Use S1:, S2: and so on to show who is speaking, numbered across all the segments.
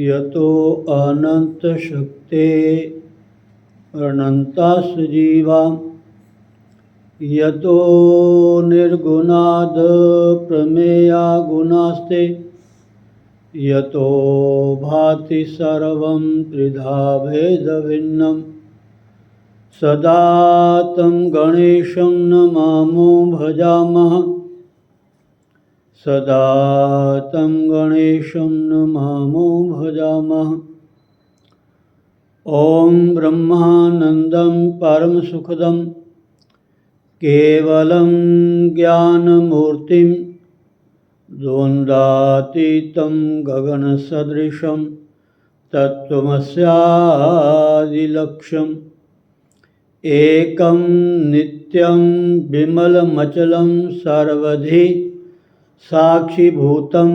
S1: यतो अनंत शक्ते अनंतास जीवा यतो निर्गुणाद प्रमेया गुणास्ते यतो भाति सर्वं त्रिधा भेदभिन्नं सदा तं गणेशं नमामो भजामः सदा तं गणेशं नमामो भजामः। ॐ ब्रह्मानन्दं परमसुखदं केवलं ज्ञानमूर्तिं द्वन्द्वातीतं गगनसदृशं तत्त्वमस्यादिलक्ष्यम् एकं नित्यं विमलमचलं सर्वधि साक्षिभूतं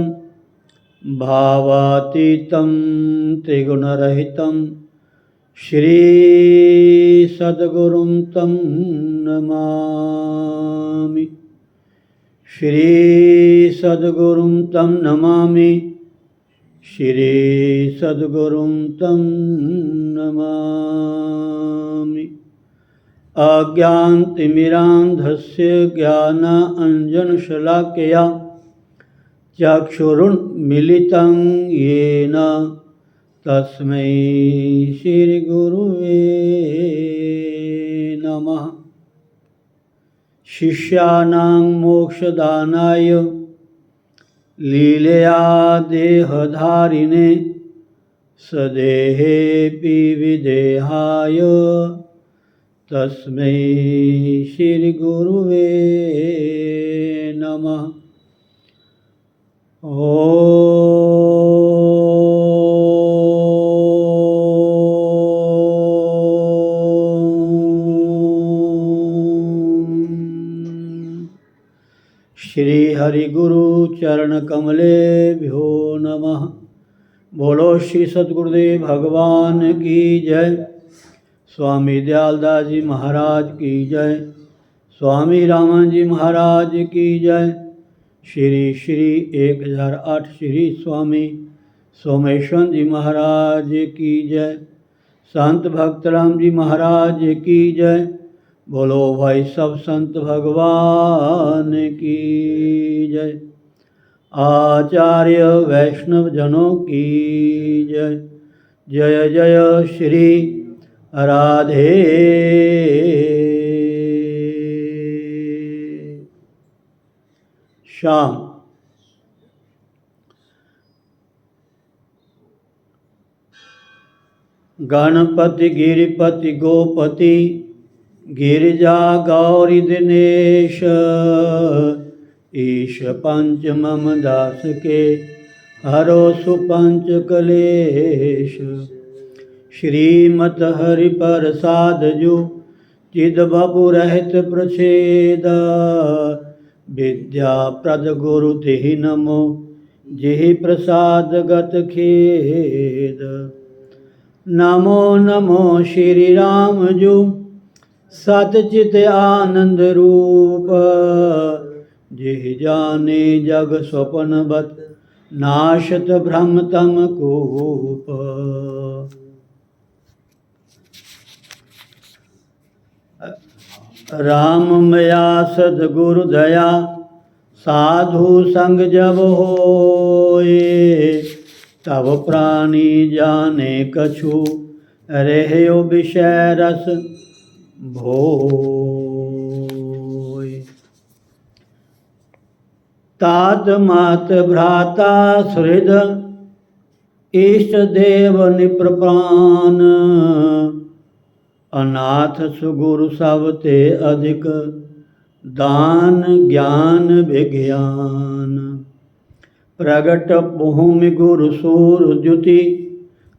S1: भावातीतं त्रिगुणरहितं श्रीसद्गुरुं तं नमामि श्रीसद्गुरुं तं नमामि श्रीसद्गुरुं तं नमामि। अज्ञानतिमिरान्धस्य ज्ञानाञ्जनशलाकया चक्षुरुन्मीलितं येन तस्मै श्रीगुरुवे नमः। शिष्याणां मोक्षदानाय लीलया देहधारिणे सदेहेऽपि विदेहाय तस्मै श्रीगुरुवे नमः। श्री हरि गुरु चरण कमलेभ्यो नमः। बोलो श्री सद्गुरुदेव भगवान की जय। स्वामी दयालदास जी महाराज की जय। स्वामी रामन जी महाराज की जय। श्री श्री 1008 श्री स्वामी सोमेश्वर जी महाराज की जय। संत भक्तराम जी महाराज की जय। बोलो भाई सब संत भगवान की जय। आचार्य वैष्णव जनों की जय। जय जय श्री राधे श्याम। गणपति गिरिपति गोपति गिरिजा गौरी दिनेश ईश पंच मम दास के हरो सुपंच कलेश। श्रीमत हरि प्रसाद जो चिद बपु रहित प्रछेद। विद्या प्रद गुरु तिहि नमो जिहि प्रसाद गत खेद। नमो नमो श्री राम जो सतचित आनंद रूप। जिहि जाने जग स्वपन बत नाशत भ्रम तम कूप। राम मया सद्गुरु दया साधु संग जब होए। तब प्राणी जाने कछु रह्यो विषय रस भोए। तात मात भ्राता सुहृद इष्ट देव निप्रपान। अनाथ सुगुरु सब ते अधिक दान ज्ञान विज्ञान। प्रगट भूमि गुरु सूर द्युति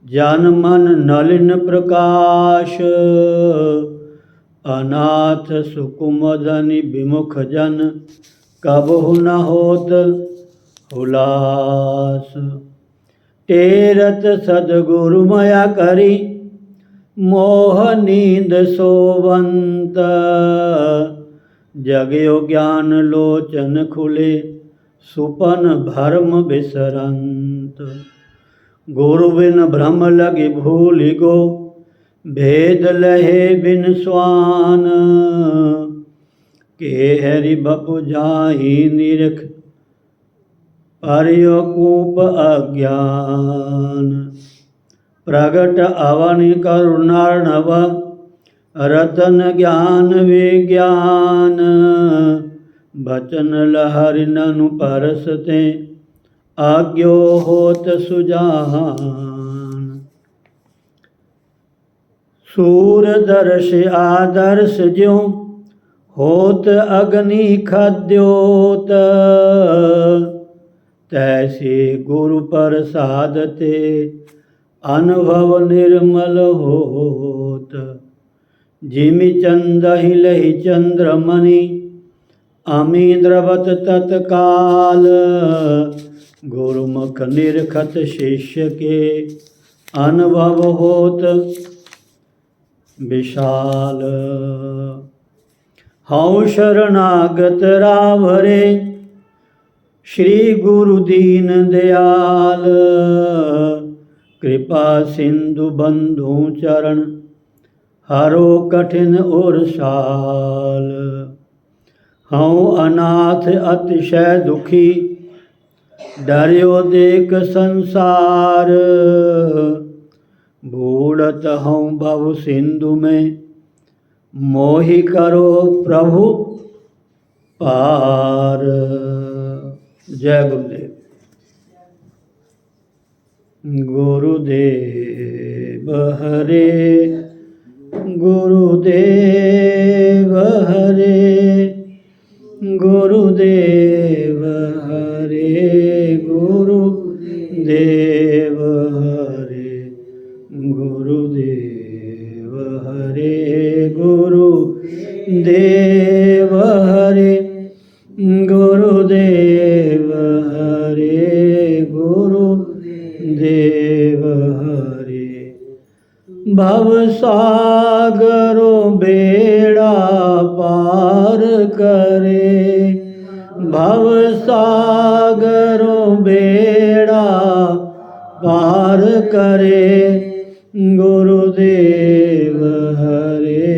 S1: जन मन नलिन प्रकाश। अनाथ सुकुमदनि विमुख जन कबहु न होत हुलास। टेरत सद्गुरु मया करी मोह नींद सोवंत। जगयो ज्ञान लोचन खुले सुपन भरम बिसरंत। गुरु बिन भ्रम लगे भूलि गो भेद लहे बिन स्वान। के हरि बपु जाहि निरख पर्यो कूप अज्ञान। प्रगट अवनि करुणार्णव रतन ज्ञान विज्ञान। बचन लहरि ननु परसते आज्ञो होत सुजान। सूरदर्श आदर्श ज्यों होत अग्नि खद्योत। तैसे गुरु प्रसाद ते अनुभव निर्मल होत। जिमि चंदहि लहि चंद्रमणि अमी द्रवत तत्काल। गुरुमुख निरखत शिष्य के अनुभव होत विशाल। हऊँ शरणागत रावरे श्री गुरु दीन दयाल। कृपा सिंधु बंधु चरण हरो कठिन और साल। हऊँ अनाथ अतिशय दुखी डर्यो देख संसार। बूढ़त हूँ भव सिंधु में मोहि करो प्रभु पार। जय गुरुदेव। गुरुदेव हरे गुरुदेव हरे गुरुदेव हरे गुरुदेव हरे गुरुदेव हरे गुरुदेव हरे गुरुदेव हरे गुरुदेव हरे। भव सागरो बेड़ा पार करे। भव सागरो बेड़ा पार करे। गुरुदेव हरे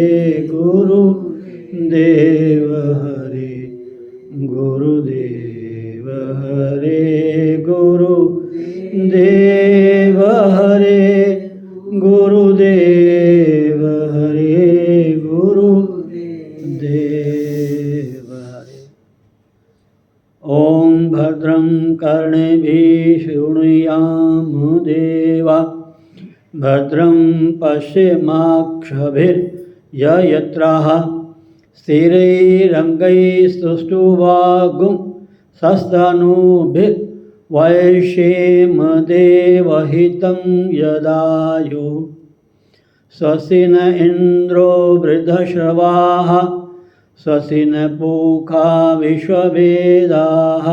S1: गुरुदेव हरे गुरुदेव हरे गुरुदेव हरे गुरुदेव हरे गुरुदेव हरे। ओम भद्रं कर्णेभिः शृणुयाम देवा। भद्रं पश्येमाक्षभिर्यजत्राः। स्थिरैरङ्गैस्तुष्टुवागुं सस्तनूभिर्यजत्राः। वैशेम देवहितं यदायु स्वस्ति न इन्द्रो वृद्धश्रवाः स्वस्ति न पूषा विश्ववेदाः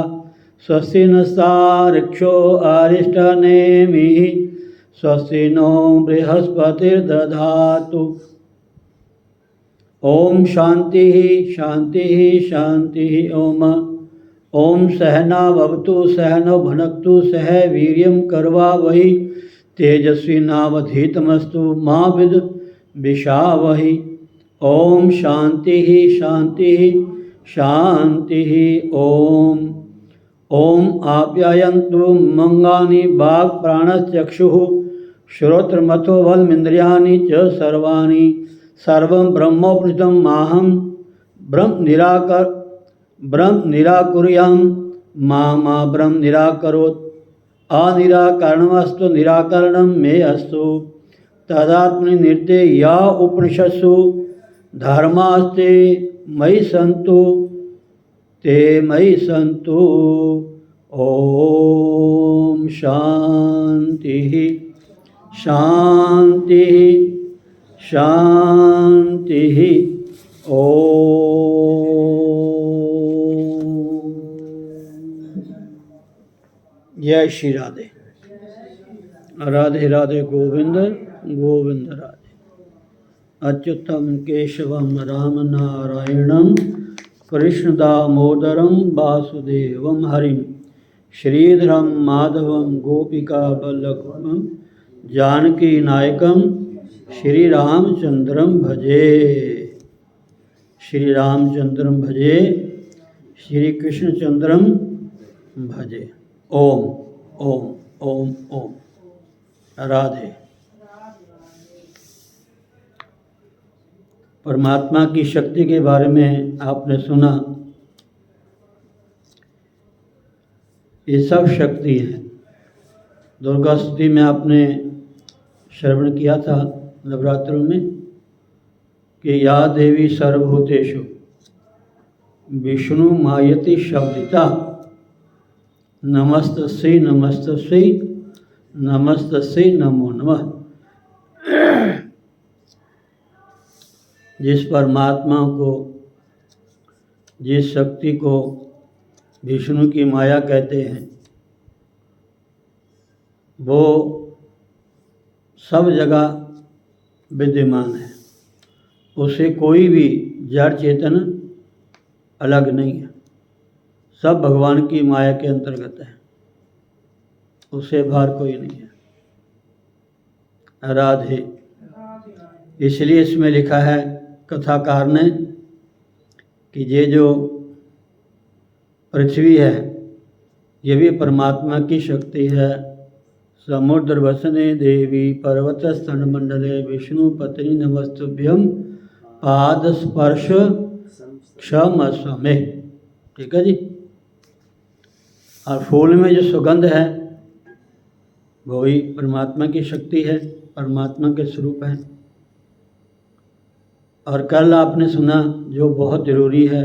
S1: स्वस्ति नस्तार्क्ष्यो अरिष्टनेमिः स्वस्ति नो बृहस्पतिर्दधातु। ओम शांति शांति शांति। ओम सहना भवतु सहनो भुनक्तु सह वीर्यं कर्वावहि तेजस्विनावधीतमस्तु मा विद्विषावहि। ओम शांति शांति शांति। ओम आप्यायन्तु मंगानि वाक् प्राणश्चक्षुः श्रोत्रमथो बलमिन्द्रियाणि च सर्वाणि सर्वं ब्रह्मोपनिषदं माहं ब्रह्म निराकुर्यां मा ब्रह्म निराकरोत्। अनिराकरणमस्तु निराकरणं मे अस्तु तदात्मनि निर्ते या उपनिषत्सु धर्मास्ते मयि सन्तु ते मयि सन्तु। ओम शांति शांति शांति। ओम। जय श्री राधे। राधे राधे गोविंद गोविंद राधे। अच्युतम केशवम राम नारायणम कृष्ण दामोदरम वासुदेवम हरिम श्रीधरम माधवम गोपिका बल्लभम जानकी नायकम श्री रामचंद्रम भजे। श्री रामचंद्रम भजे श्री कृष्णचंद्रम भजे। ओम ओम ओम ओम। राधे। परमात्मा की शक्ति के बारे में आपने सुना। ये सब शक्ति है। दुर्गा स्तुति में आपने श्रवण किया था नवरात्रों में कि या देवी सर्वभूतेषु विष्णु मायति शब्दिता नमस्तस्यै नमस्तस्यै नमस्तस्यै नमो नमः। जिस परमात्मा को, जिस शक्ति को विष्णु की माया कहते हैं, वो सब जगह विद्यमान है। उसे कोई भी जड़ चेतन अलग नहीं है। सब भगवान की माया के अंतर्गत है। उससे बाहर कोई नहीं है। राधे। इसलिए इसमें लिखा है कथाकार ने कि ये जो पृथ्वी है ये भी परमात्मा की शक्ति है। समुद्र वसने देवी पर्वत स्तन मंडले विष्णु पत्नी नमस्तुभ्यम पाद स्पर्श क्षम स्वमे। ठीक है जी। और फूल में जो सुगंध है वो ही परमात्मा की शक्ति है, परमात्मा के स्वरूप है। और कल आपने सुना जो बहुत ज़रूरी है,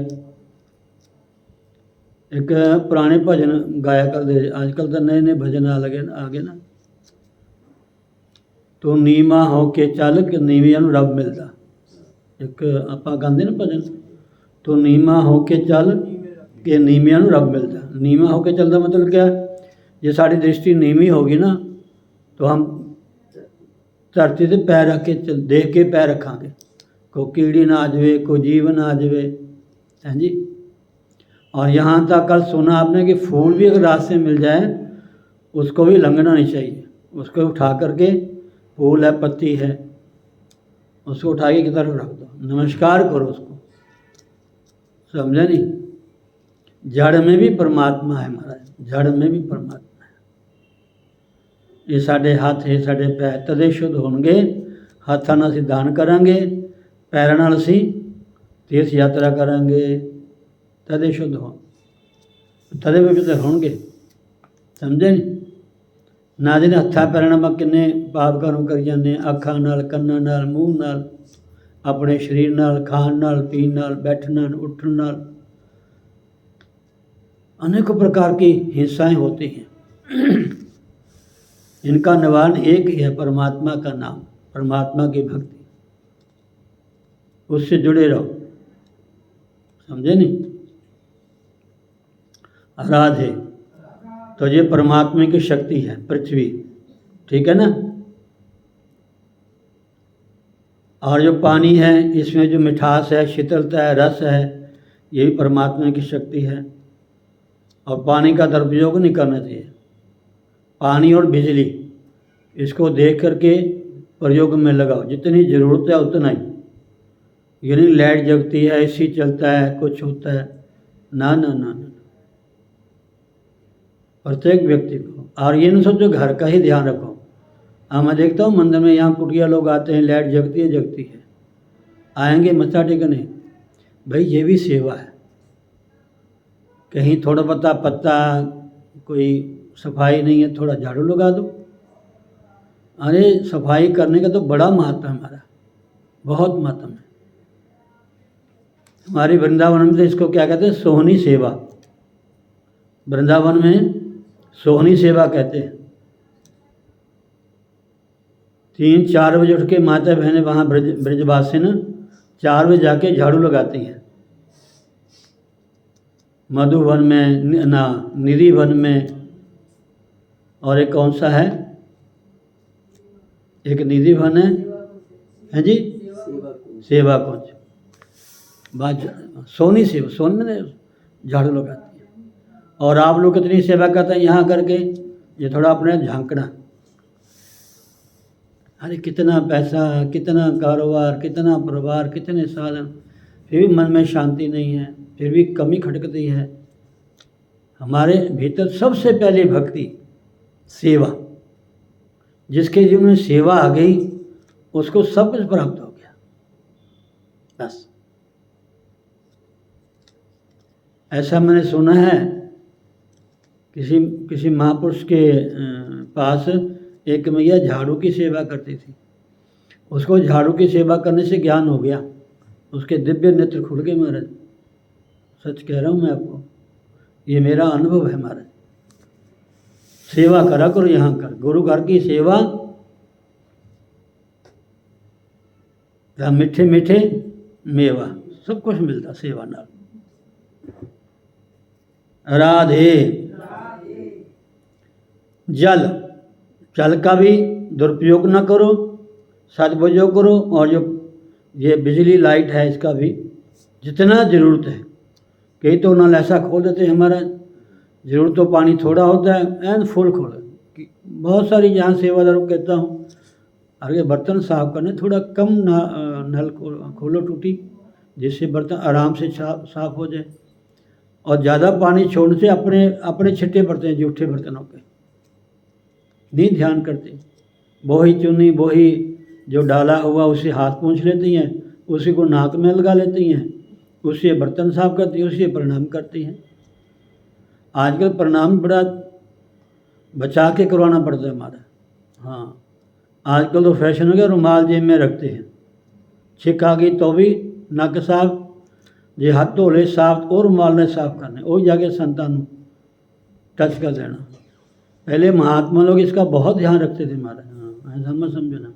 S1: एक पुराने भजन गाया करते, आजकल तो नए नए भजन आगे ना। तो नीमा हो के चल के नीवियां नूं रब मिलता। एक आपां गांदे ना भजन, तो नीमा हो के चल के नीवियां नूं रब मिलता। नीमा हो के चलता मतलब क्या? जे साड़ी दृष्टि नीवी होगी ना तो हम धरती से पैर रख के देख के पैर रखांगे। कोई कीड़ी ना आ जाए, कोई जीव ना आ जाए, हैं जी। और यहाँ तक कल सुना आपने कि फूल भी अगर रास्ते में मिल जाए उसको भी लंघना नहीं चाहिए। उसको उठा करके, फूल है पत्ती है, उसको उठा के की तरफ रख दो, नमस्कार करो उसको। समझे नहीं? जड़ में भी परमात्मा है महाराज, जड़ में भी परमात्मा है। ये साढ़े हाथ है, साढ़े पैर तदे शुद्ध होंगे। हाथों नाल असीं दान करांगे, पैरों नाल असीं तीर्थ यात्रा करांगे, तदे शुद्ध हो, तदे पवित्र होंगे। समझे नहीं? ना जिन्हें हत्था पैरों नाल किन्ने पाप कर्म करी जाने, अखां नाल, कन्नां नाल, मूँह नाल, अपने शरीर नाल, खाण नाल, पीण नाल, बैठण नाल, उठण नाल, अनेकों प्रकार की हिंसाएं होती हैं। इनका निवारण एक ही है, परमात्मा का नाम, परमात्मा की भक्ति, उससे जुड़े रहो। समझे नहीं? राधे। तो ये परमात्मा की शक्ति है पृथ्वी, ठीक है ना। और जो पानी है इसमें जो मिठास है, शीतलता है, रस है, ये भी परमात्मा की शक्ति है। और पानी का दुरुपयोग नहीं करना चाहिए। पानी और बिजली इसको देख करके प्रयोग में लगाओ, जितनी ज़रूरत है उतना ही। ये नहीं लाइट जगती है, एसी चलता है, कुछ होता है, ना ना ना ना। प्रत्येक व्यक्ति को, और ये नहीं सोचो घर का ही ध्यान रखो। हाँ, मैं देखता हूँ मंदिर में यहाँ कुटिया लोग आते हैं, लाइट जगती है, आएंगे मत्था टेकने। भाई ये भी सेवा है। कहीं थोड़ा पत्ता कोई सफाई नहीं है, थोड़ा झाड़ू लगा दो। अरे सफाई करने का तो बड़ा महत्व है हमारा, बहुत महत्व है। हमारी वृंदावन में तो इसको क्या कहते हैं, सोहनी सेवा। वृंदावन में सोहनी सेवा कहते हैं। 3-4 बजे उठ के माता बहनें वहाँ ब्रजवासिन 4 बजे जाके झाड़ू लगाती हैं। मधुवन में ना, निधिवन में, और एक कौन सा है, एक निधिवन है जी, सेवा कुंज। सोनी सेवा, सोनी में झाड़ू लगाती है। और आप लोग कितनी सेवा करते हैं यहाँ करके, ये थोड़ा अपने झांकना। अरे कितना पैसा, कितना कारोबार, कितना परिवार, कितने साधन, फिर भी मन में शांति नहीं है, फिर भी कमी खटकती है। हमारे भीतर सबसे पहले भक्ति, सेवा। जिसके जीवन में सेवा आ गई उसको सब कुछ प्राप्त हो गया। बस ऐसा मैंने सुना है, किसी महापुरुष के पास एक मैया झाड़ू की सेवा करती थी। उसको झाड़ू की सेवा करने से ज्ञान हो गया, उसके दिव्य नेत्र खुल गए महाराज। सच कह रहा हूँ मैं आपको, ये मेरा अनुभव है महाराज। सेवा करा करो यहाँ कर, गुरु घर की सेवा, मीठे मीठे मेवा, सब कुछ मिलता सेवा नाल। राधे। जल का भी दुरुपयोग न करो, सदुपयोग करो। और जो ये बिजली लाइट है इसका भी जितना ज़रूरत है, कई तो नल ऐसा खोल देते हैं हमारा, ज़रूरत तो पानी थोड़ा होता है, एंड फुल खोल। बहुत सारी जहाँ सेवादारों को कहता हूँ, अरे बर्तन साफ करने थोड़ा कम नल खोलो टूटी, जिससे बर्तन आराम से साफ हो जाए। और ज़्यादा पानी छोड़ने से अपने छिट्टे पड़ते हैं जूठे बर्तनों के, नहीं ध्यान करते। बोही चुनी बोही जो डाला हुआ उसे हाथ पोंछ लेती हैं, उसी को नाक में लगा लेती हैं, उससे बर्तन साफ करती हैं, उससे प्रणाम करती हैं। आजकल प्रणाम बड़ा बचा के करवाना पड़ता है हमारा। हाँ, आजकल तो फैशन हो गया, रुमाल जेब में रखते हैं, छिक आ गई तो भी नक साफ, जे हाथ धो ले साफ और रुमाल ने साफ करने, वो जाके संतान टच कर देना। पहले महात्मा लोग इसका बहुत ध्यान रखते थे महाराज। हाँ, ऐसा मत समझना,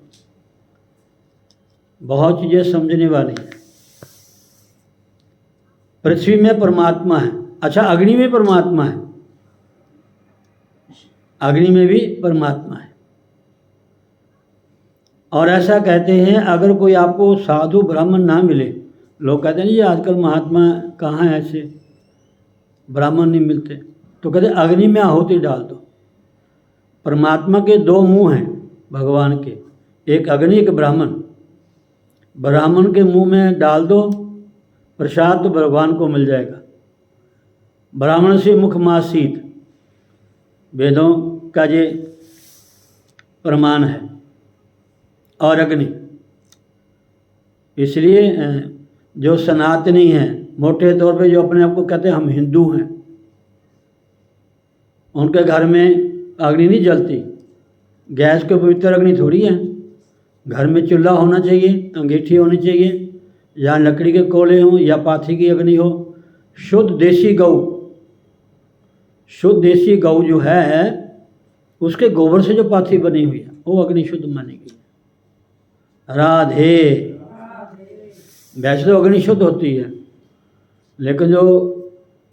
S1: बहुत चीज़ें समझने वाली हैं। पृथ्वी में परमात्मा है। अच्छा, अग्नि में परमात्मा है, अग्नि में भी परमात्मा है। और ऐसा कहते हैं, अगर कोई आपको साधु ब्राह्मण ना मिले, लोग कहते हैं जी आजकल महात्मा कहाँ हैं, ऐसे ब्राह्मण नहीं मिलते, तो कहते अग्नि में आहुति डाल दो। परमात्मा के 2 मुंह हैं भगवान के, एक अग्नि एक ब्राह्मण। ब्राह्मण के मुंह में डाल दो प्रसाद तो भगवान को मिल जाएगा। ब्राह्मण से मुख मासीत, वेदों का ये प्रमाण है। और अग्नि, इसलिए जो सनातनी हैं, मोटे तौर पे जो अपने आप को कहते हैं हम हिंदू हैं, उनके घर में अग्नि नहीं जलती। गैस के पवित्र अग्नि थोड़ी है। घर में चूल्हा होना चाहिए, अंगीठी होनी चाहिए, या लकड़ी के कोयले हों या पाथी की अग्नि हो। शुद्ध देसी गौ जो है उसके गोबर से जो पाथी बनी हुई है वो अग्नि शुद्ध मानी गई है। राधे। वैसे तो अग्नि शुद्ध होती है, लेकिन जो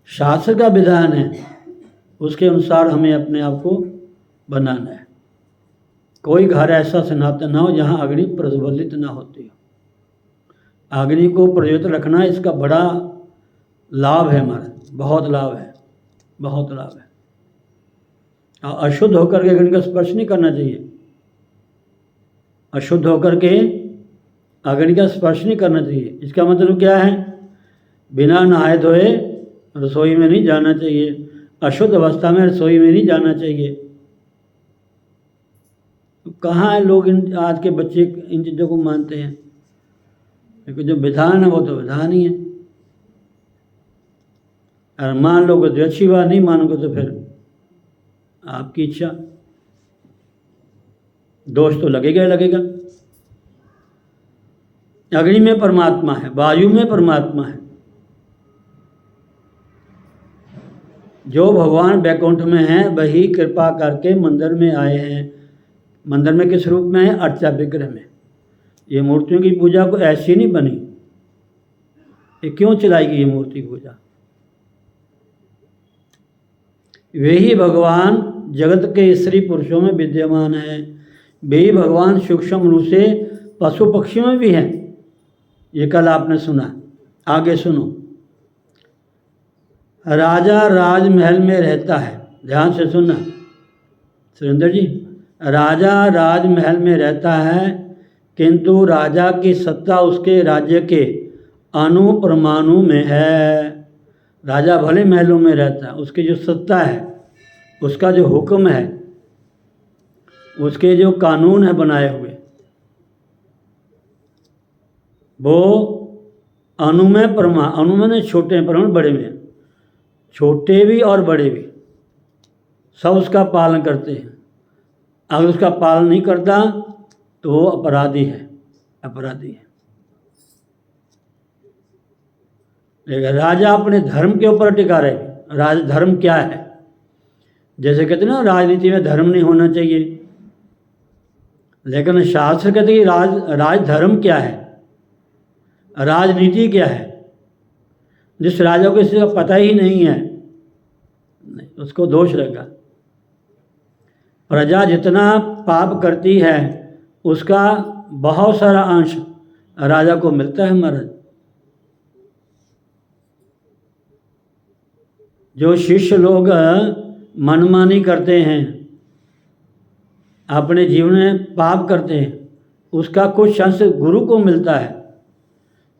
S1: शास्त्र का विधान है उसके अनुसार हमें अपने आप को बनाना है। कोई घर ऐसा सनातन ना हो जहाँ अग्नि प्रज्वलित ना होती हो। अग्नि को प्रज्वलित रखना इसका बड़ा लाभ है हमारा, बहुत लाभ है, बहुत लाभ है। अशुद्ध होकर के अग्नि का स्पर्श नहीं करना चाहिए। अशुद्ध होकर के अग्नि का स्पर्श नहीं करना चाहिए। इसका मतलब क्या है? बिना नहाए धोए रसोई में नहीं जाना चाहिए, अशुद्ध अवस्था में रसोई में नहीं जाना चाहिए। कहाँ है लोग, इन आज के बच्चे इन चीज़ों को मानते हैं? क्योंकि जो विधान है वो तो विधान ही है। अगर मान लोगे तो अच्छी बात, नहीं मानोगे तो फिर आपकी इच्छा। दोष तो लगेगा ही लगेगा। अग्नि में परमात्मा है, वायु में परमात्मा है। जो भगवान वैकुंठ में हैं वही कृपा करके मंदिर में आए हैं। मंदिर में किस रूप में है? अर्चा विग्रह में। ये मूर्तियों की पूजा को ऐसी नहीं बनी, ये क्यों चलाएगी ये मूर्ति पूजा? वही भगवान जगत के स्त्री पुरुषों में विद्यमान है। वही भगवान सूक्ष्म रूप से पशु पक्षियों में भी हैं। ये कल आपने सुना, आगे सुनो। राजा राजमहल में रहता है, ध्यान से सुनना सुरेंद्र जी। राजा राजमहल में रहता है, किंतु राजा की सत्ता उसके राज्य के अणु परमाणु में है। राजा भले महलों में रहता है, उसकी जो सत्ता है, उसका जो हुक्म है, उसके जो कानून है बनाए हुए, वो अणु में अणु में छोटे हैं, परमाणु बड़े में, छोटे भी और बड़े भी सब उसका पालन करते हैं। अगर उसका पालन नहीं करता तो वो अपराधी है, अपराधी है। लेकिन राजा अपने धर्म के ऊपर टिका रहे। राज धर्म क्या है? जैसे कहते हैं ना, राजनीति में धर्म नहीं होना चाहिए, लेकिन शास्त्र कहते हैं कि राज धर्म क्या है, राजनीति क्या है। जिस राजा को इसका पता ही नहीं है, नहीं, उसको दोष रहेगा। प्रजा जितना पाप करती है उसका बहुत सारा अंश राजा को मिलता है महाराज। जो शिष्य लोग मनमानी करते हैं, अपने जीवन में पाप करते हैं, उसका कुछ अंश गुरु को मिलता है।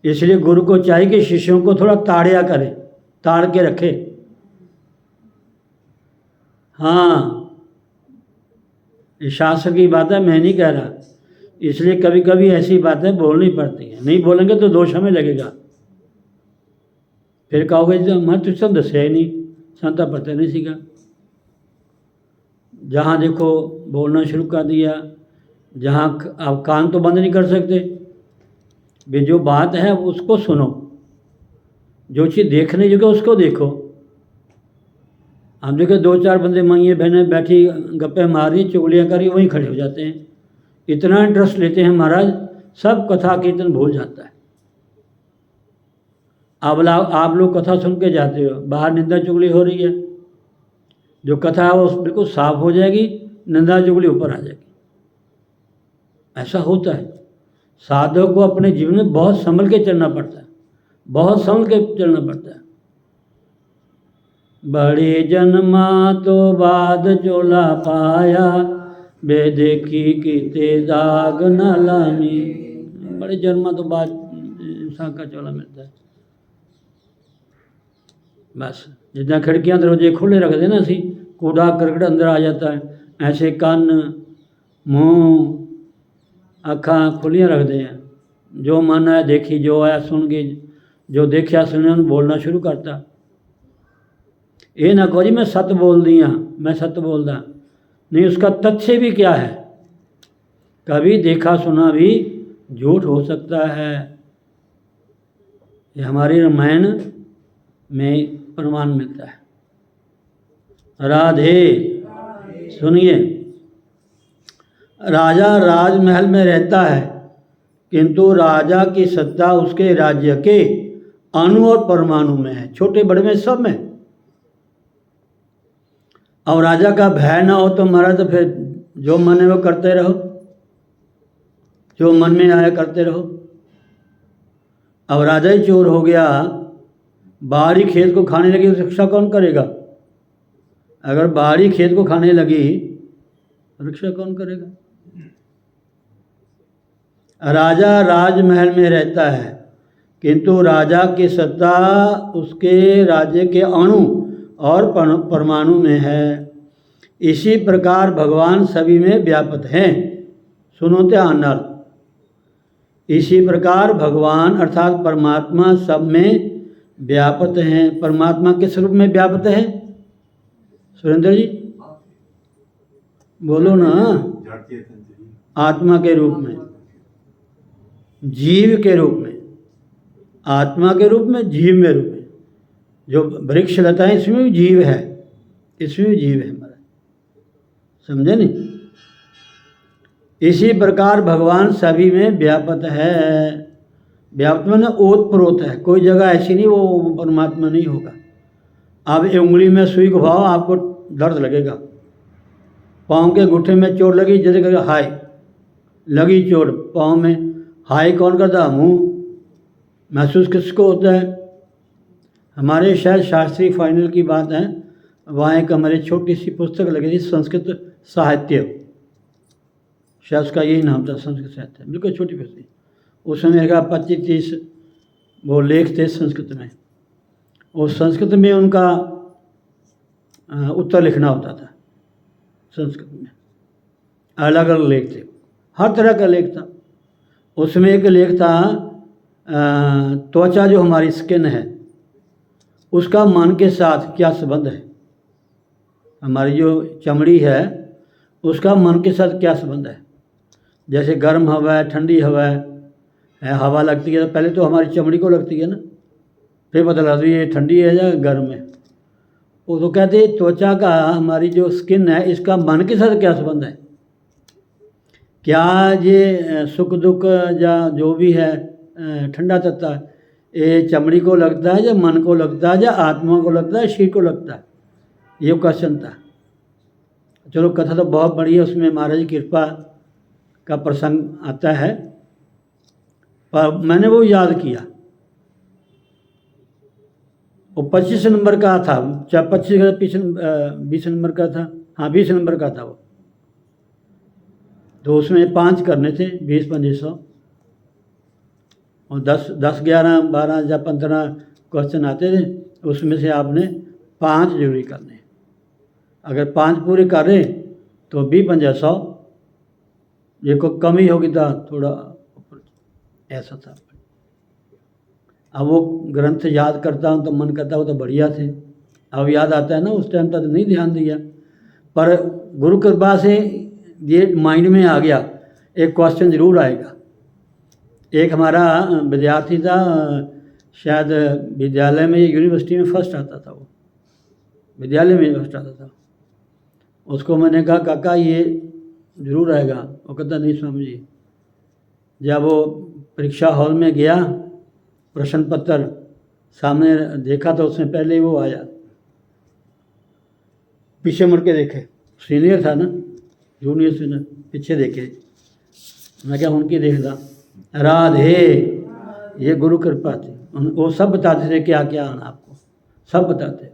S1: इसलिए गुरु को चाहिए कि शिष्यों को थोड़ा ताड़िया करे, ताड़ के रखे। हाँ, ये शास्त्र की बात है, मैं नहीं कह रहा। इसलिए कभी कभी ऐसी बातें बोलनी पड़ती हैं। नहीं बोलेंगे तो दोष हमें लगेगा। फिर कहोगे जो मैं तो सब दसिया ही नहीं, संता पता नहीं सीखा। जहाँ देखो बोलना शुरू कर दिया। जहाँ आप कान तो बंद नहीं कर सकते, वे जो बात है उसको सुनो, जो चीज़ देखने जोगे उसको देखो। हम देखे 2-4 बंदे मांगिए बहनें बैठी गप्पे मारी, चुगलियाँ करी, वहीं खड़े हो जाते हैं। इतना इंटरेस्ट लेते हैं महाराज, सब कथा कीर्तन भूल जाता है। आप लोग कथा सुन के जाते हो, बाहर निंदा चुगली हो रही है, जो कथा है वो बिल्कुल साफ हो जाएगी, निंदा चुगली ऊपर आ जाएगी। ऐसा होता है। साधक को अपने जीवन में बहुत संभल के चलना पड़ता है, बहुत संभल के चलना पड़ता है। बड़े जन्मा तो बाद चोला पाया, बेदेखी कीते दाग न लामी। बड़े जन्मा तो बाद इंसान का चोला मिलता है। बस जितना खिड़कियाँ दरवाजे खुले रख देना सी, कूड़ा करकट अंदर आ जाता है। ऐसे कान मुँह अखां खुलियाँ रख दें, जो मन है देखी, जो आया सुन गई, जो देखा सुने बोलना शुरू करता। ये ना कहो जी मैं सत बोल दिया, मैं सत बोलदा नहीं, उसका तथ्य भी क्या है। कभी देखा सुना भी झूठ हो सकता है। ये हमारी रामायण में प्रमाण मिलता है। राधे। सुनिए, राजा राजमहल में रहता है किंतु राजा की सत्ता उसके राज्य के अणु और परमाणु में है, छोटे बड़े में सब में। अब राजा का भय ना हो तो महाराज तो फिर जो मन है वो करते रहो, जो मन में आया करते रहो। अब राजा ही चोर हो गया, बाहरी खेत को खाने लगी तो रक्षा कौन करेगा? अगर बाहरी खेत को खाने लगी रक्षा कौन करेगा? राजा राजमहल में रहता है किंतु राजा की सत्ता उसके राज्य के अणु और परमाणु में है। इसी प्रकार भगवान सभी में व्याप्त हैं। सुनो ध्यान नाल। इसी प्रकार भगवान अर्थात परमात्मा सब में व्याप्त हैं। परमात्मा किस रूप में व्याप्त है सुरेंद्र जी? बोलो ना। आत्मा के रूप में, जीव के रूप में, आत्मा के रूप में, जीव में रूप में। जो वृक्ष लता है इसमें भी जीव है, इसमें भी जीव है हमारा, समझे नहीं? इसी प्रकार भगवान सभी में व्याप्त है। व्याप्त में ओत प्रोत है, कोई जगह ऐसी नहीं वो परमात्मा नहीं होगा। आप उंगली में सुई घुमाओ आपको दर्द लगेगा, पाँव के घुटने में चोट लगी जैसे कहेगा हाय लगी चोट पाँव में, हाय कौन करता? मुँह। महसूस किसको होता है? हमारे शायद शास्त्री फाइनल की बात है, वहाँ एक हमारी छोटी सी पुस्तक लगी थी संस्कृत साहित्य, शायद उसका यही नाम था संस्कृत साहित्य, बिल्कुल छोटी पुस्तक। उसमें मेरे ख्याल 25-30 वो लेख थे संस्कृत में, और संस्कृत में उनका उत्तर लिखना होता था। संस्कृत में अलग अलग लेख थे, हर तरह का लेख था। उसमें एक लेख था त्वचा जो हमारी स्किन है उसका मन के साथ क्या संबंध है। हमारी जो चमड़ी है उसका मन के साथ क्या संबंध है। जैसे गर्म हवा है, ठंडी हवा है, हवा लगती है तो पहले तो हमारी चमड़ी को लगती है ना, फिर पता लगता है ये ठंडी है या गर्म है। वो तो कहते हैं त्वचा का, हमारी जो स्किन है इसका मन के साथ क्या संबंध है। क्या ये सुख दुख या जो भी है ठंडा तत्ता ये चमड़ी को लगता है या मन को लगता है या आत्मा को लगता है, शरीर को लगता है? ये क्वेश्चन था। चलो कथा तो बहुत बड़ी है, उसमें महाराज की कृपा का प्रसंग आता है, पर मैंने वो याद किया। वो 25 नंबर का था, चाहे 20 नंबर का था, हाँ 20 नंबर का था वो। तो उसमें 5 करने थे, 20-2500, और 10, 11, 12 या 15 क्वेश्चन आते थे। उसमें से आपने 5 जरूरी करने। अगर 5 पूरे कर रहे तो 20-50 ये को कमी होगी तो थोड़ा ऊपर, ऐसा था। अब वो ग्रंथ याद करता हूँ तो मन करता हो तो बढ़िया थे, अब याद आता है ना, उस टाइम तक नहीं ध्यान दिया, पर गुरु कृपा से ये माइंड में आ गया। एक क्वेश्चन ज़रूर आएगा। एक हमारा विद्यार्थी था, शायद विद्यालय में, यूनिवर्सिटी में फर्स्ट आता था, वो विद्यालय में फर्स्ट आता था। उसको मैंने कहा काका ये ज़रूर आएगा, वो कहता नहीं स्वामी जी। जब वो परीक्षा हॉल में गया, प्रश्न पत्र सामने देखा तो उसमें पहले ही वो आया। पीछे मुड़ के देखे, सीनियर था ना, जूनियर सीनियर, पीछे देखे। मैं क्या उनकी देखता, राधे, ये गुरु कृपा थी। वो सब बताते थे क्या क्या आना आपको, सब बताते थे।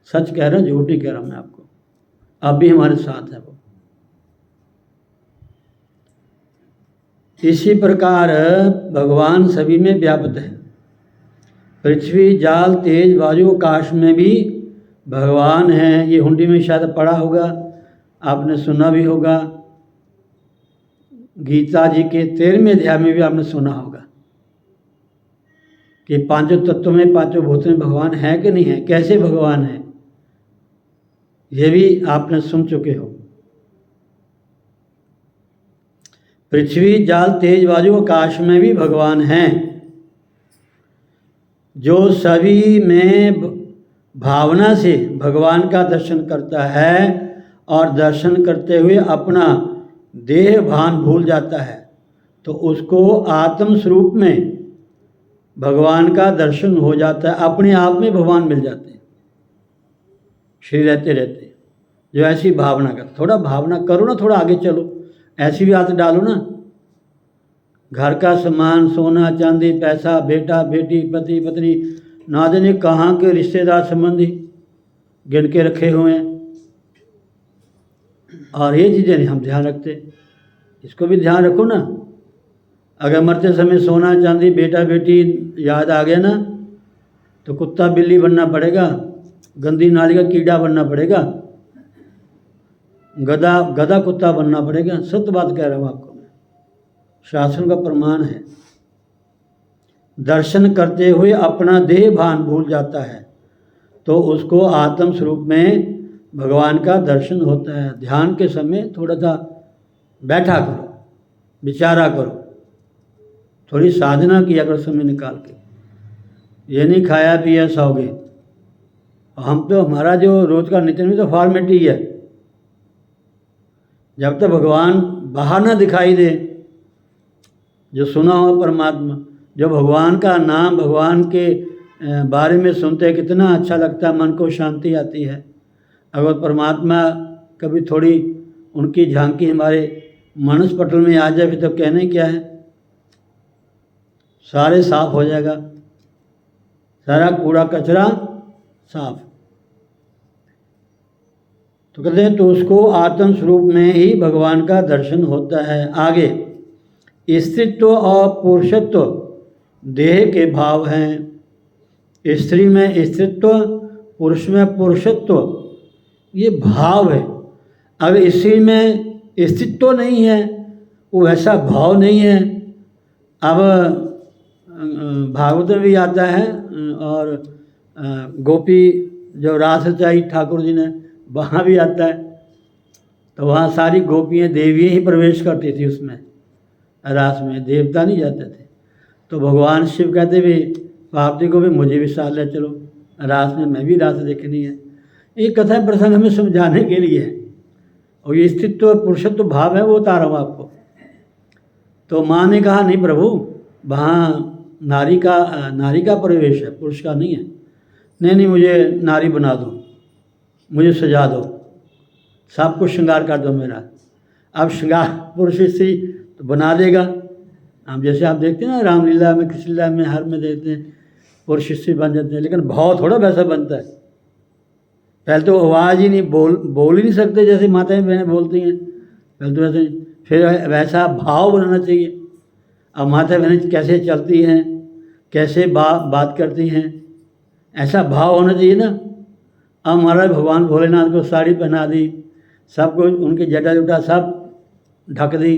S1: सच कह रहे हैं, झूठ नहीं कह रहा मैं आपको, अब भी हमारे साथ है वो। इसी प्रकार भगवान सभी में व्याप्त है। पृथ्वी, जाल, तेज, वायु, आकाश में भी भगवान है। ये हुंडी में शायद पढ़ा होगा, आपने सुना भी होगा। गीता जी के 13वें अध्याय में भी आपने सुना होगा कि 5 तत्वों में, 5 भूतों में भगवान है कि नहीं है, कैसे भगवान है, ये भी आपने सुन चुके हो। पृथ्वी, जाल, तेज, वायु, आकाश में भी भगवान हैं। जो सभी में भावना से भगवान का दर्शन करता है और दर्शन करते हुए अपना देह भान भूल जाता है तो उसको आत्म स्वरूप में भगवान का दर्शन हो जाता है, अपने आप में भगवान मिल जाते हैं शरीर रहते रहते। जो ऐसी भावना कर, थोड़ा भावना करो ना, थोड़ा आगे चलो, ऐसी भी आदत डालो ना। घर का सामान, सोना चांदी, पैसा, बेटा बेटी, पति पत्नी, ना जाने कहाँ के रिश्तेदार संबंधी गिन के रखे हुए हैं, और ये चीज़ें नहीं हम ध्यान रखते। इसको भी ध्यान रखो ना। अगर मरते समय सोना चांदी बेटा बेटी याद आ गया ना, तो कुत्ता बिल्ली बनना पड़ेगा, गंदी नाली का कीड़ा बनना पड़ेगा, गधा गधा कुत्ता बनना पड़ेगा। सत्य बात कह रहा हूँ आपको मैं, शास्त्रों का प्रमाण है। दर्शन करते हुए अपना देह भान भूल जाता है तो उसको आत्म स्वरूप में भगवान का दर्शन होता है। ध्यान के समय थोड़ा सा बैठा करो, विचारा करो, थोड़ी साधना किया करो समय निकाल के। ये नहीं खाया पिया सोओगे। हम तो, हमारा जो रोज का नित्य में तो फॉर्मेलिटी है। जब तक भगवान बाहर ना दिखाई दे, जो सुना हो परमात्मा, जो भगवान का नाम, भगवान के बारे में सुनते हैं, कितना अच्छा लगता है, मन को शांति आती है। अगर परमात्मा कभी थोड़ी उनकी झांकी हमारे मनुष्य पटल में आ जाए तो कहने क्या है, सारे साफ हो जाएगा, सारा कूड़ा कचरा साफ। तो कहते हैं तो उसको आत्म स्वरूप में ही भगवान का दर्शन होता है। आगे, स्त्रीत्व और पुरुषत्व देह के भाव हैं। स्त्री में स्त्रीत्व, पुरुष में पुरुषत्व, ये भाव है। अगर स्त्री में स्त्रीत्व नहीं है, वो वैसा भाव नहीं है। अब भागवत में भी आता है, और गोपी जो रास रचाई ठाकुर जी ने, वहाँ भी आता है। तो वहाँ सारी गोपियाँ देवियाँ ही प्रवेश करती थी उसमें, रास में देवता नहीं जाते थे। तो भगवान शिव कहते भी पार्वती को भी मुझे भी साथ ले चलो रास में, मैं भी रास देखनी है। ये कथा प्रसंग हमें समझाने के लिए है। और ये स्त्रीत्व पुरुषत्व भाव है, वो उतारा हूँ आपको। तो माँ ने कहा नहीं प्रभु, वहाँ नारी का प्रवेश है, पुरुष का नहीं है। नहीं, मुझे नारी बना दो, मुझे सजा दो, सब कुछ श्रृंगार कर दो मेरा। अब श्रृंगार पुरुष स्त्री तो बना देगा। हम जैसे आप देखते हैं ना रामलीला में, कृष्ण लीला में, हर में देखते हैं पुरुष स्त्री बन जाते हैं, लेकिन भाव थोड़ा वैसा बनता है। पहले तो आवाज़ ही नहीं, बोल ही नहीं सकते जैसे माताएं बहनें बोलती हैं, पहले तो वैसे, फिर वैसा भाव बनाना चाहिए। अब माता बहनें कैसे चलती हैं, कैसे बात करती हैं, ऐसा भाव होना चाहिए ना। अब हमारा भगवान भोलेनाथ को साड़ी पहना दी, सब कुछ उनकी जटा जुटा सब ढक दी,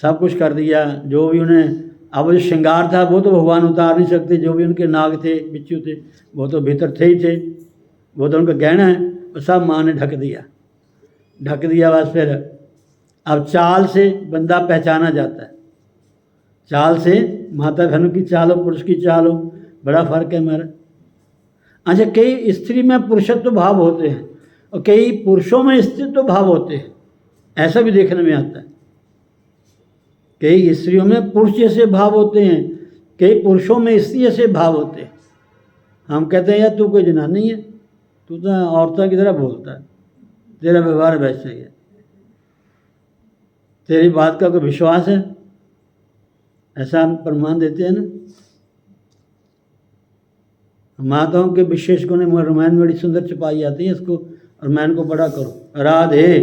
S1: सब कुछ कर दिया। जो भी उन्हें, अब जो श्रृंगार था वो तो भगवान उतार नहीं सकते, जो भी उनके नाग थे, बिच्छू थे, वो तो भीतर थे ही थे, वो तो उनका गहना है, वो सब माँ ने ढक दिया। बस फिर अब चाल से बंदा पहचाना जाता है। चाल से माता बहनों की चाल हो, पुरुष की चाल हो, बड़ा फर्क है हमारा। अच्छा, कई स्त्री में पुरुषत्व भाव होते हैं और कई पुरुषों में स्त्रीत्व भाव होते हैं, ऐसा भी देखने में आता है। कई स्त्रियों में पुरुष जैसे भाव होते हैं, कई पुरुषों में स्त्री जैसे भाव होते हैं। हम कहते हैं यार तू कोई जनानी है, तू तो औरतों की तरह बोलता है, तेरा व्यवहार वैसा ही है, तेरी बात का कोई विश्वास है, ऐसा हम प्रमाण देते हैं ना। माताओं के विशेष गुण में रामायण में बड़ी सुंदर छुपाई आती है, इसको रामायण को बड़ा करो। राधे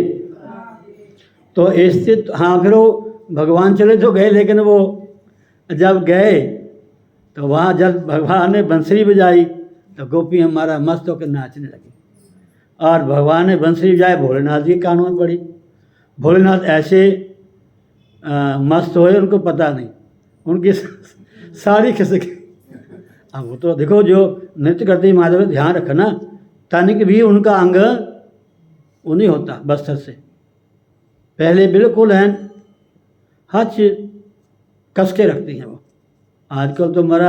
S1: तो स्थित, हाँ फिर वो भगवान चले तो गए, लेकिन वो जब गए तो वहाँ जब भगवान ने बंसरी बजाई तो गोपी हमारा मस्त होकर नाचने लगी, और भगवान ने बंसरी बजाए, भोलेनाथ जी के कानों में पड़ी। भोलेनाथ ऐसे मस्त हुए, उनको पता नहीं, उनकी साड़ी खिसक। अब वो तो देखो, जो नृत्य करते माधव ध्यान रखना, तनिक भी उनका अंग वो नहीं होता बस्तर से, पहले बिल्कुल है, हर चीज कस के रखती हैं वो। आजकल तो हमारा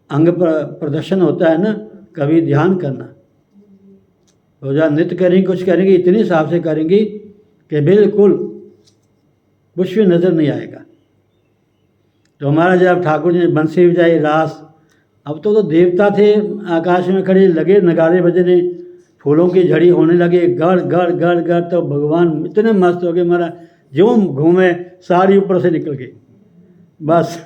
S1: अंग प्रदर्शन होता है ना, कभी ध्यान करना। तो जहाँ नृत्य करेंगी, कुछ करेंगी, इतनी हिसाब से करेंगी कि बिल्कुल कुछ भी नज़र नहीं आएगा। तो हमारा जब ठाकुर जी ने बंसी बजाई रास, अब तो देवता थे आकाश में खड़े, लगे नगाड़े बजने, फूलों की झड़ी होने लगे, गड़ गड़ गड़ गड़। तो भगवान इतने मस्त हो गए, हमारा जो घूमे साड़ी ऊपर से निकल गई बस।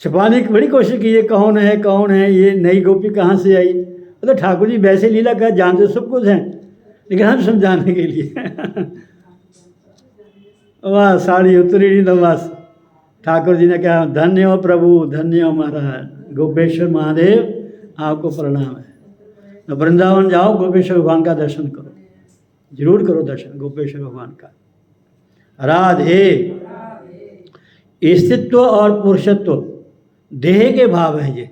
S1: छुपाने की बड़ी कोशिश की, ये कौन है कौन है, ये नई गोपी कहाँ से आई। तो ठाकुर जी वैसे लीला कर जानते सब कुछ हैं, लेकिन हम समझाने के लिए वाह साड़ी उतरी नहीं तो बस ठाकुर जी ने कहा धन्य हो प्रभु, धन्य हो महाराज, गोपेश्वर महादेव आपको प्रणाम है। तो वृंदावन जाओ, गोपेश्वर भगवान का दर्शन करो, जरूर करो दर्शन गोपेश्वर भगवान का। राधे। स्थित्व और पुरुषत्व देह के भाव हैं ये।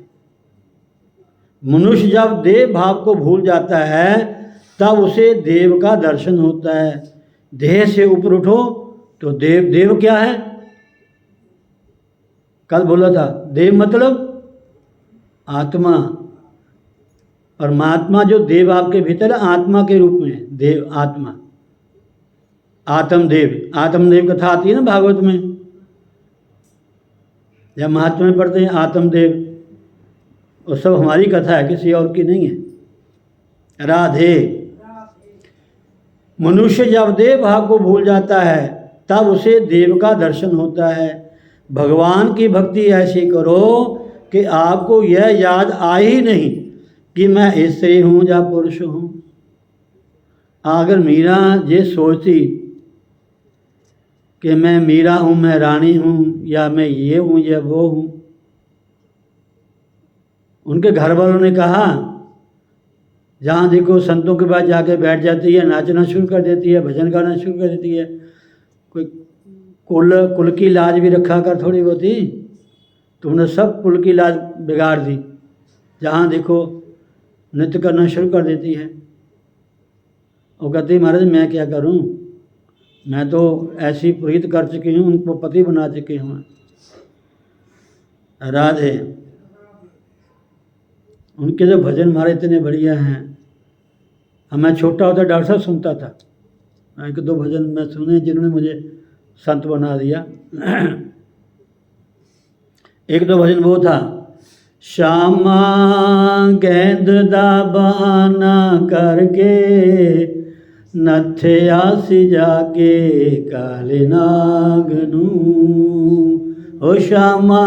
S1: मनुष्य जब देह भाव को भूल जाता है तब उसे देव का दर्शन होता है। देह से ऊपर उठो तो देव, देव क्या है? कल बोला था, देव मतलब आत्मा, परमात्मा जो देव आपके भीतर है आत्मा के रूप में, देव आत्मा, आत्मदेव। आत्मदेव कथा आती है ना भागवत में, जब महात्मा में पढ़ते हैं आत्मदेव, वो सब हमारी कथा है, किसी और की नहीं है। राधे। मनुष्य जब देव भाव को भूल जाता है तब उसे देव का दर्शन होता है। भगवान की भक्ति ऐसी करो कि आपको यह याद आए ही नहीं कि मैं स्त्री हूँ या पुरुष हूँ। अगर मीरा ये सोचती कि मैं मीरा हूँ, मैं रानी हूँ, या मैं ये हूँ या वो हूँ, उनके घर वालों ने कहा जहाँ देखो संतों के पास जाके बैठ जाती है, नाचना शुरू कर देती है, भजन गाना शुरू कर देती है। कोई कुल की लाज भी रखा कर थोड़ी बहुत ही, तुमने सब कुल की लाज बिगाड़ दी। जहाँ देखो नृत्य करना शुरू कर देती है। वो कहती है महाराज मैं क्या करूँ, मैं तो ऐसी प्रीत कर चुकी हूँ, उनको पति बना चुकी हूँ। राधे। उनके जो भजन हमारे इतने बढ़िया हैं। मैं छोटा होता डॉक्टर साहब सुनता था, एक दो भजन मैं सुने जिन्होंने मुझे संत बना दिया। एक दो भजन वो था, श्यामा गेंद दा बहाना करके नथे आसी जाके काले नागनू। ओ श्यामा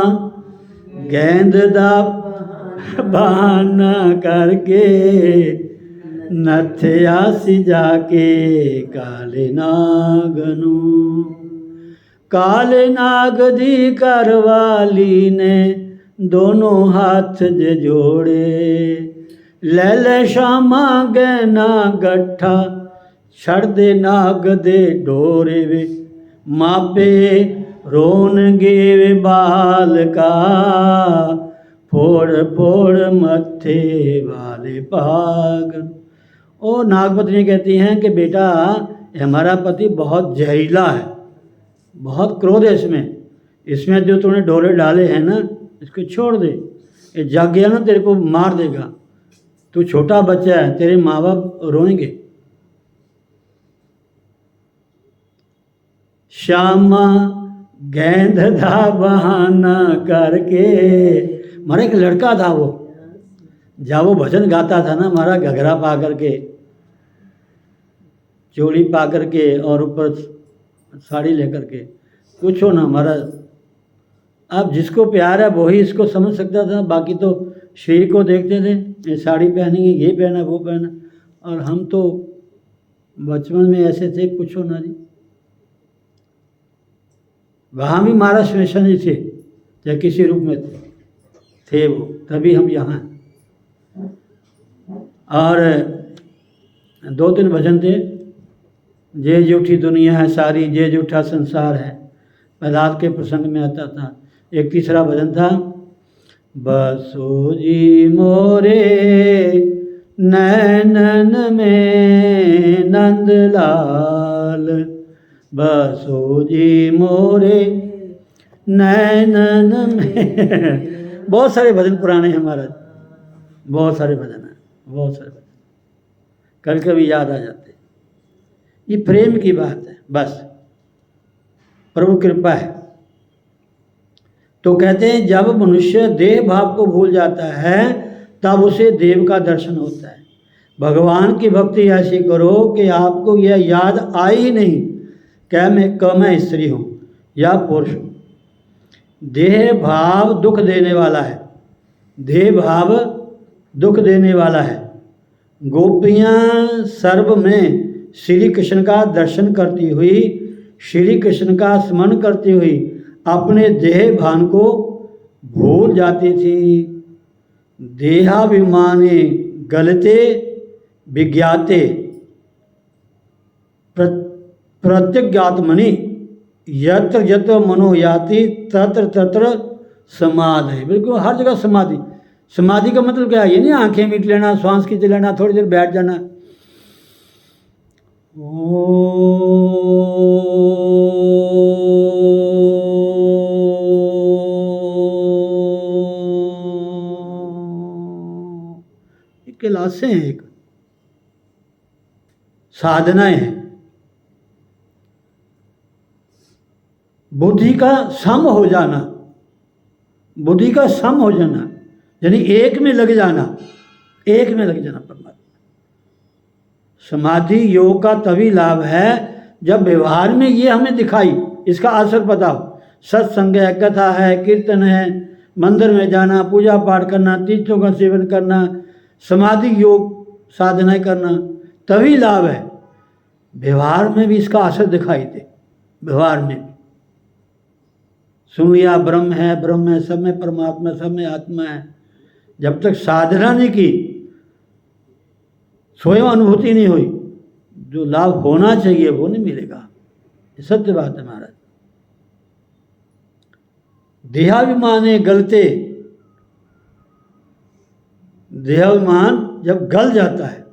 S1: गेंद दा बहाना करके नथे आसी जाके काले नागनू। काले नाग दी करवाली ने दोनों हाथ जे जोड़े, ले ले श्यामा गहना गट्ठा छड़ दे नाग दे डोरे वे। मापे रोन गे वे बाल का फोड़ फोड़ मत्थे वाले पाग। ओ नागपत्नी कहती हैं कि बेटा हमारा पति बहुत जहरीला है, बहुत क्रोध है इसमें जो तूने डोरे डाले हैं ना इसको छोड़ दे, ये जाग गया ना तेरे को मार देगा, तू छोटा बच्चा है, तेरे माँ बाप रोएंगे। श्यामा गेंद दा बहाना करके, मारा एक लड़का था वो, जब वो भजन गाता था ना हमारा घघरा पा करके, चोली पा करके और ऊपर साड़ी लेकर के, कुछ हो ना हमारा। अब जिसको प्यार है वही इसको समझ सकता था, बाकी तो शरीर को देखते थे, ये साड़ी पहनेंगे, ये पहना वो पहना, और हम तो बचपन में ऐसे थे कुछ हो ना जी। वहाँ भी महाराज स्टेशन ही थे या किसी रूप में थे वो, तभी हम यहाँ हैं। और दो तीन भजन थे, जे जूठी दुनिया है सारी, जे जूठा संसार है, प्रहलाद के प्रसंग में आता था। एक तीसरा भजन था, बसो जी मोरे नैनन में नंदलाल, बसो जी मोरे नैनन में। बहुत सारे भजन पुराने हैं महाराज, बहुत सारे भजन हैं, बहुत सारे भजन कभी कभी याद आ जाते। ये प्रेम की बात है बस। प्रभु कृपा है। तो कहते हैं जब मनुष्य देह भाव को भूल जाता है तब उसे देव का दर्शन होता है। भगवान की भक्ति ऐसी करो कि आपको यह याद आए ही नहीं कि मैं स्त्री हूँ या पुरुष हूँ। देह भाव दुख देने वाला है, देह भाव दुख देने वाला है। गोपियाँ सर्व में श्री कृष्ण का दर्शन करती हुई, श्री कृष्ण का स्मरण करती हुई अपने देह भान को भूल जाती थी। देहाभिमाने गलते विज्ञाते प्रत्यज्ञात्मनि यत्र यत्र मनो याति तत्र तत्र समाधि। बिल्कुल हर जगह समाधि। समाधि का मतलब क्या है? ये नहीं आंखें मीट लेना, श्वास खींच लेना, थोड़ी देर बैठ जाना। क्लासें हैं, एक साधनाएं हैं। बुद्धि का सम हो जाना, बुद्धि का सम हो जाना यानी एक में लग जाना, एक में लग जाना परमात्मा। समाधि योग का तभी लाभ है जब व्यवहार में ये हमें दिखाई, इसका असर पता हो। सत्संग है, कथा है, कीर्तन है, मंदिर में जाना, पूजा पाठ करना, तीर्थों का सेवन करना, समाधि योग साधनाएं करना, तभी लाभ है। व्यवहार में भी इसका असर दिखाई दे। व्यवहार में भी सुन लिया ब्रह्म है, सब में परमात्मा, सब में आत्मा है। जब तक साधना नहीं की, स्वयं अनुभूति नहीं हुई, जो लाभ होना चाहिए वो नहीं मिलेगा। ये सत्य बात है महाराज। देहाभिमान गलते, देहाभिमान जब गल जाता है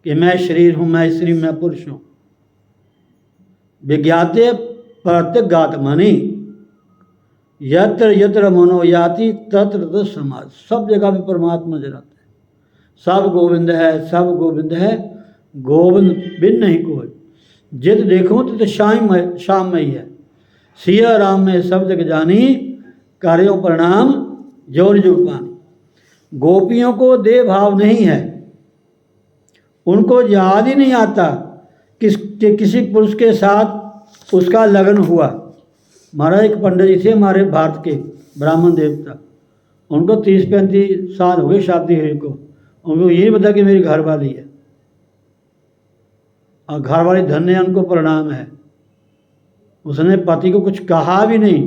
S1: कि मैं शरीर हूँ, मैं स्त्री, मैं पुरुष हूँ। विज्ञाते प्रत्यगात्मनि यत्र यत्र मनो याति तत्र तत्र समाधि। सब जगह भी परमात्मा नजर आता है। सब गोविंद है, सब गोविंद है, गोविंद बिन नहीं कोई। जित देखो तो श्याम में ही है। सिया राम में सब जग जानी, कार्यों परिणाम जोर जुग पानी। गोपियों को देह भाव नहीं है, उनको याद ही नहीं आता कि किसी पुरुष के साथ उसका लगन हुआ। महाराज एक पंडित जी थे हमारे भारत के, ब्राह्मण देवता, उनको 30-35 साल हो गए शादी हुई को। उनको ये पता कि मेरी घरवाली है और घरवाली धन्य है, उनको प्रणाम है। उसने पति को कुछ कहा भी नहीं।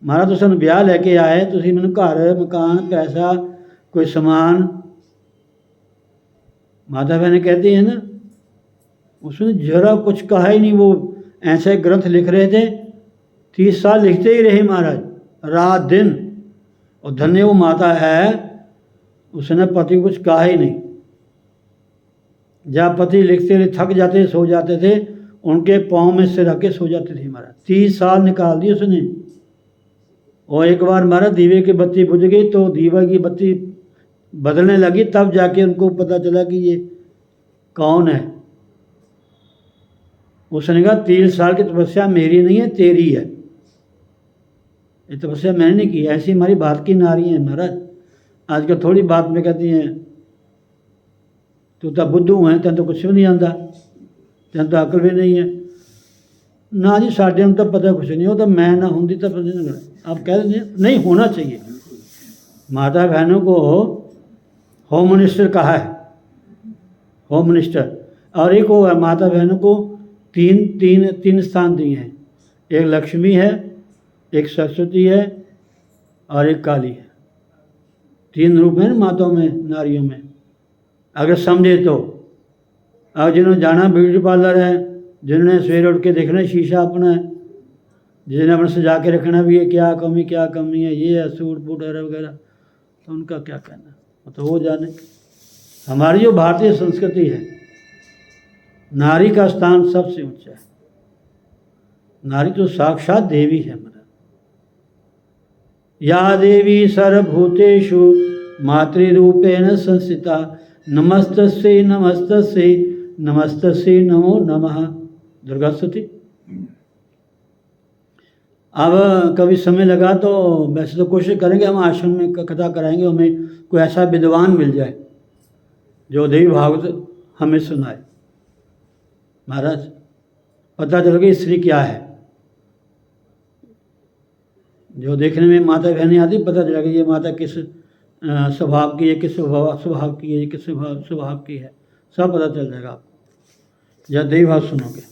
S1: महाराज उसने ब्याह लेके आए, तुसी मैंने घर मकान पैसा कोई सामान, माता बहन कहती है ना, उसने जरा कुछ कहा ही नहीं। वो ऐसे ग्रंथ लिख रहे थे, 30 साल लिखते ही रहे महाराज, रात दिन। और धन्य वो माता है, उसने पति को कुछ कहा ही नहीं। जब पति लिखते रहे, थक जाते, सो जाते थे, उनके पाँव में सिर रख के सो जाते थे महाराज। 30 साल निकाल दी उसने। और एक बार महाराज दीवे की बत्ती बुझ गई तो दीवा की बत्ती बदलने लगी, तब जाके उनको पता चला कि ये कौन है। उसने कहा 30 साल की तपस्या मेरी नहीं है, तेरी है। ये तपस्या मैंने नहीं की, ऐसी हमारी भारत की नारी है महाराज। आजकल थोड़ी बात में कहती हैं तू तो बुद्धू है, तेन तो कुछ भी नहीं आता, तेन तो अकल भी नहीं है। ना जी साढ़े हम तो पता कुछ नहीं, वो तो मैं ना होंगी तो पता नहीं करना। आप कह दें नहीं होना चाहिए। माता बहनों को होम मिनिस्टर कहा है, होम मिनिस्टर। और एक वो है, माता बहनों को तीन स्थान दिए हैं। एक लक्ष्मी है, एक सरस्वती है और एक काली है। 3 रूप हैं माताओं में, नारियों में, अगर समझे तो। और जिन्होंने जाना ब्यूटी पार्लर है, जिन्होंने सवेरे उठ के देखना शीशा अपना है, जिन्हें अपने सजा के रखना भी है, क्या कमी है, ये है सूट बूट वगैरह, तो उनका क्या कहना, तो वो जाने। हमारी जो भारतीय संस्कृति है, नारी का स्थान सबसे ऊंचा है। नारी तो साक्षात देवी है हमारा। या देवी सर्वभूतेषु मातृरूपेण संस्थिता, नमस्तस्यै नमस्तस्यै नमस्तस्यै नमो नमः। दुर्गा स्तुति। अब कभी समय लगा तो वैसे तो कोशिश करेंगे हम आश्रम में कथा कराएंगे, हमें कोई ऐसा विद्वान मिल जाए जो देवी भागवत हमें सुनाए। महाराज पता चल गई स्त्री क्या है, जो देखने में माता बहनें आती पता चला कि ये माता किस स्वभाव की है, किस स्वभाव की है, किस स्वभाव की है, सब पता चल जाएगा आपको जब देवी भाव सुनोगे।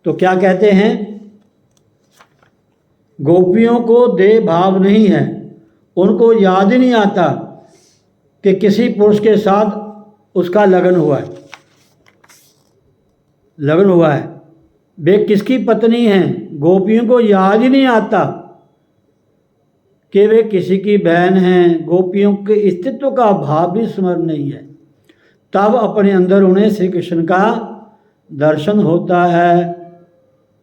S1: तो क्या कहते हैं, गोपियों को देह भाव नहीं है, उनको याद ही नहीं आता कि किसी पुरुष के साथ उसका लगन हुआ है, लगन हुआ है, वे किसकी पत्नी हैं। गोपियों को याद ही नहीं आता कि वे किसी की बहन हैं। गोपियों के अस्तित्व का भाव भी स्मरण नहीं है। तब अपने अंदर उन्हें श्री कृष्ण का दर्शन होता है।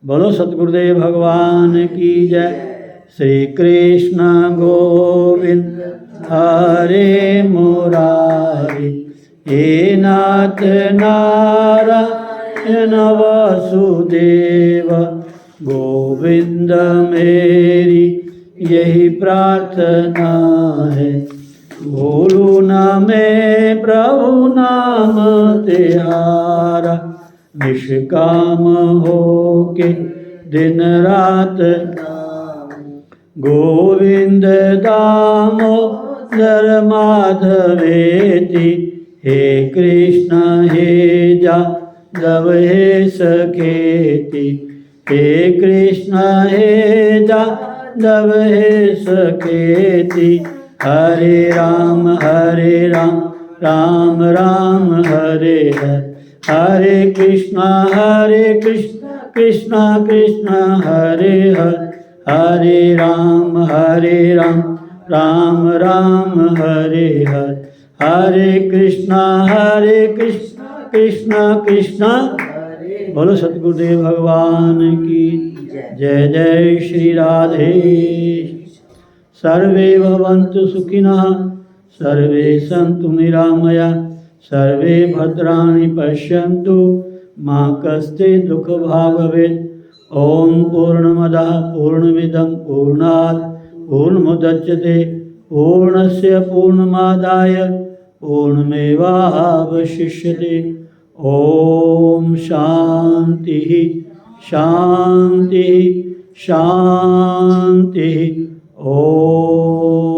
S1: बोलो सतगुरुदेव भगवान की जय। श्री कृष्ण गोविंद हरे मुरारी, हे नाथ नारायण वासुदेव। गोविंद मेरी यही प्रार्थना है, भूलू न मैं प्रभु नाम तेरा। निष्काम हो के दिन रात गोविंद दामोदर माधवेति। हे कृष्ण हे जादव हे सखेति, हे कृष्ण हे जादव हे सखेति। हरे राम राम राम हरे हरे, हरे कृष्णा कृष्णा कृष्णा हरे हरे। हरे राम राम राम हरे हरे, हरे कृष्णा कृष्णा कृष्णा। बोलो सतगुरुदेव भगवान की जय। जय श्री राधे। सर्वे भवन्तु सुखिनः, सर्वे सन्तु निरामया, सर्वे भद्राणि पश्यन्तु मा कश्चित् दुःखभाग् भवेत्। ओम पूर्णमदः पूर्णमिदं पूर्णात् पूर्णमुदच्यते, पूर्णस्य पूर्णमादाय पूर्णमेवावशिष्यते। ओम शांति शांति शांति। ओम।